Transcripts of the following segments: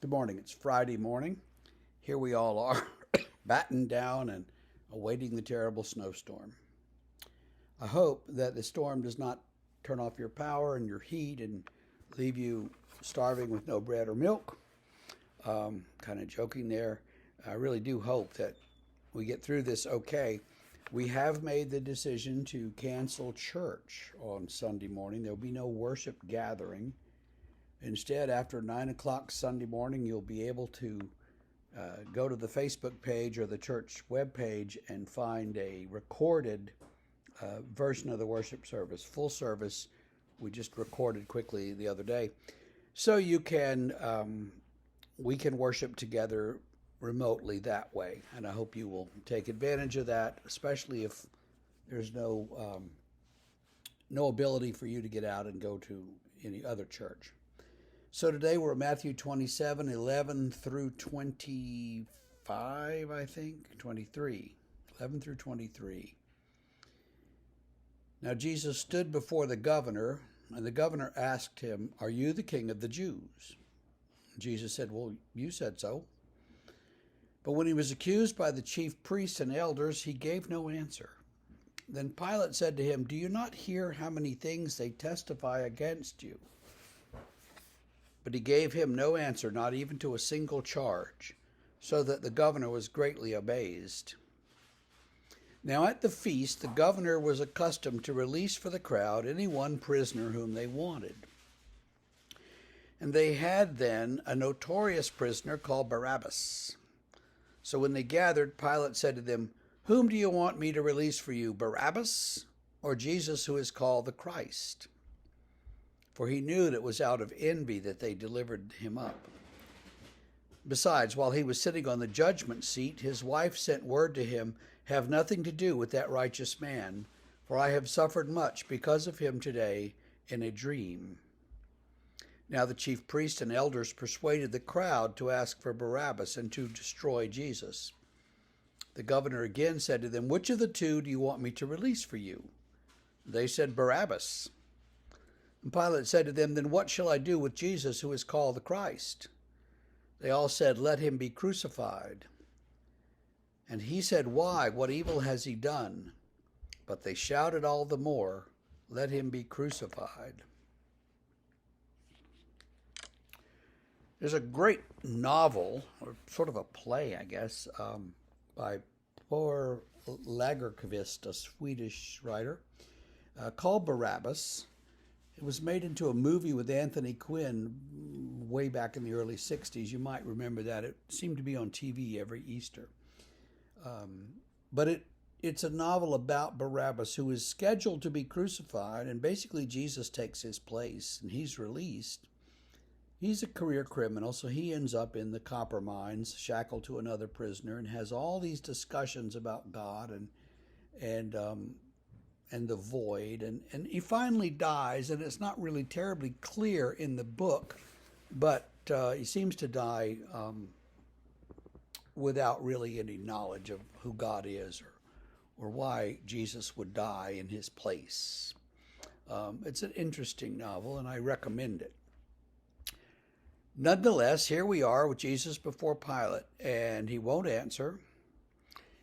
Good morning. It's Friday morning. Here we all are, battened down and awaiting the terrible snowstorm. I hope that the storm does not turn off your power and your heat and leave you starving with no bread or milk. Kind of joking there. I really do hope that we get through this okay. We have made the decision to cancel church on Sunday morning. There will be no worship gathering. Instead, after 9 o'clock Sunday morning, you'll be able to go to the Facebook page or the church webpage and find a recorded version of the worship service, full service. We just recorded quickly the other day. So we can worship together remotely that way. And I hope you will take advantage of that, especially if there's no ability for you to get out and go to any other church. So today we're at Matthew 27, 11 through 25, I think, 23, 11 through 23. Now Jesus stood before the governor, and the governor asked him, "Are you the king of the Jews?" Jesus said, "Well, you said so." But when he was accused by the chief priests and elders, he gave no answer. Then Pilate said to him, "Do you not hear how many things they testify against you?" But he gave him no answer, not even to a single charge, so that the governor was greatly amazed. Now at the feast, the governor was accustomed to release for the crowd any one prisoner whom they wanted. And they had then a notorious prisoner called Barabbas. So when they gathered, Pilate said to them, "Whom do you want me to release for you, Barabbas or Jesus, who is called the Christ?" For he knew that it was out of envy that they delivered him up. Besides, while he was sitting on the judgment seat, his wife sent word to him, "Have nothing to do with that righteous man, for I have suffered much because of him today in a dream." Now the chief priests and elders persuaded the crowd to ask for Barabbas and to destroy Jesus. The governor again said to them, "Which of the two do you want me to release for you?" They said, "Barabbas." And Pilate said to them, "Then what shall I do with Jesus, who is called the Christ?" They all said, "Let him be crucified." And he said, "Why? What evil has he done?" But they shouted all the more, "Let him be crucified." There's a great novel, or sort of a play, I guess, by Pär Lagerkvist, a Swedish writer, called Barabbas. It was made into a movie with Anthony Quinn way back in the early 60s. You might remember that. It seemed to be on TV every Easter. But it's a novel about Barabbas, who is scheduled to be crucified, and basically Jesus takes his place, and he's released. He's a career criminal, so he ends up in the copper mines, shackled to another prisoner, and has all these discussions about God and the void, and he finally dies, and it's not really terribly clear in the book, but he seems to die without really any knowledge of who God is or why Jesus would die in his place. It's an interesting novel, and I recommend it. Nonetheless, here we are with Jesus before Pilate, and he won't answer.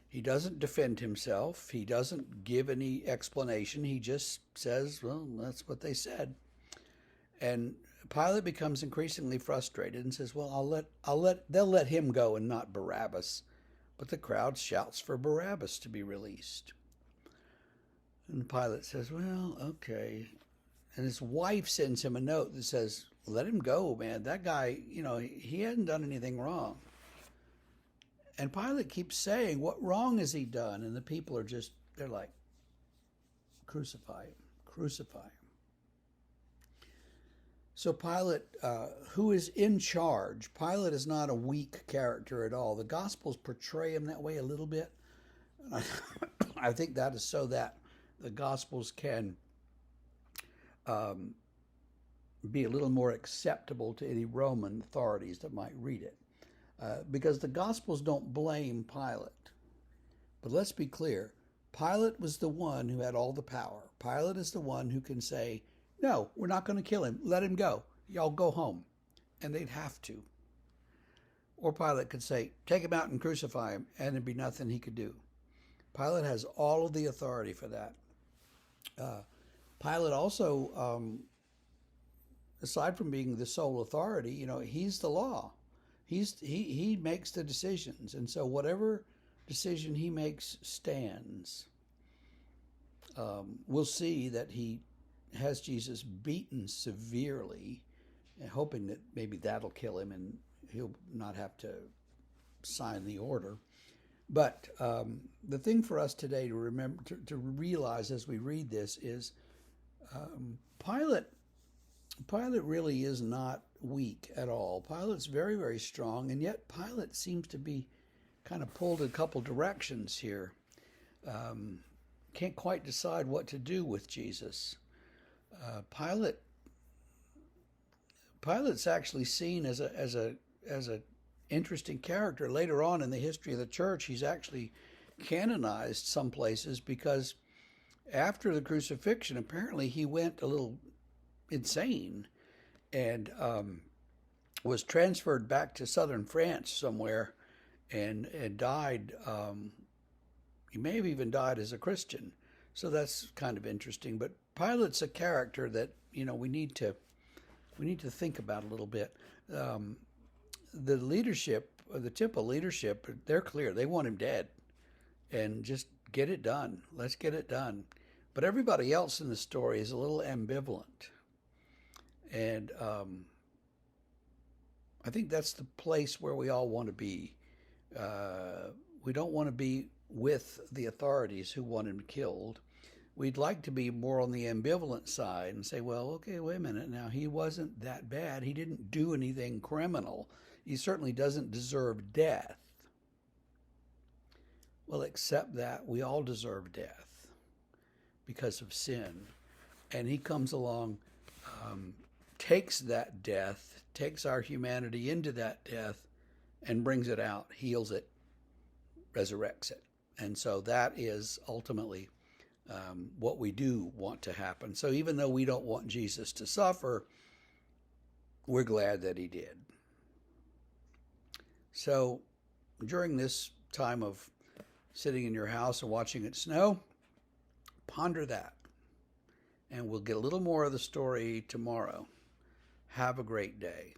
He doesn't defend himself. He doesn't give any explanation. He just says, "Well, that's what they said." And Pilate becomes increasingly frustrated and says, "Well, they'll let him go and not Barabbas." But the crowd shouts for Barabbas to be released. And Pilate says, "Well, okay." And his wife sends him a note that says, "Let him go, man. That guy, he hadn't done anything wrong." And Pilate keeps saying, "What wrong has he done?" And the people they're like, "Crucify him, crucify him." So Pilate, who is in charge, Pilate is not a weak character at all. The Gospels portray him that way a little bit. I think that is so that the Gospels can be a little more acceptable to any Roman authorities that might read it. Because the Gospels don't blame Pilate. But let's be clear, Pilate was the one who had all the power. Pilate is the one who can say, "No, we're not going to kill him. Let him go. Y'all go home." And they'd have to. Or Pilate could say, take him out and crucify him, and there'd be nothing he could do. Pilate has all of the authority for that. Pilate also, aside from being the sole authority, he's the law. He makes the decisions, and so whatever decision he makes stands. We'll see that he has Jesus beaten severely, and hoping that maybe that'll kill him and he'll not have to sign the order. But the thing for us today to remember, to realize as we read this is Pilate really is not weak at all. Pilate's very, very strong, and yet Pilate seems to be kind of pulled a couple directions here. Can't quite decide what to do with Jesus. Pilate's actually seen as a interesting character. Later on in the history of the church, he's actually canonized some places because after the crucifixion, apparently he went a little insane and was transferred back to southern France somewhere and died. He may have even died as a Christian. So that's kind of interesting. But Pilate's a character that, we need to think about a little bit. The leadership, the temple leadership, they're clear. They want him dead. And just get it done. Let's get it done. But everybody else in the story is a little ambivalent. And I think that's the place where we all want to be. We don't want to be with the authorities who want him killed. We'd like to be more on the ambivalent side and say, well, okay, wait a minute. Now, he wasn't that bad. He didn't do anything criminal. He certainly doesn't deserve death. Well, except that we all deserve death because of sin. And he comes along, takes that death, takes our humanity into that death, and brings it out, heals it, resurrects it. And so that is ultimately what we do want to happen. So even though we don't want Jesus to suffer, we're glad that he did. So during this time of sitting in your house and watching it snow, ponder that. And we'll get a little more of the story tomorrow. Have a great day.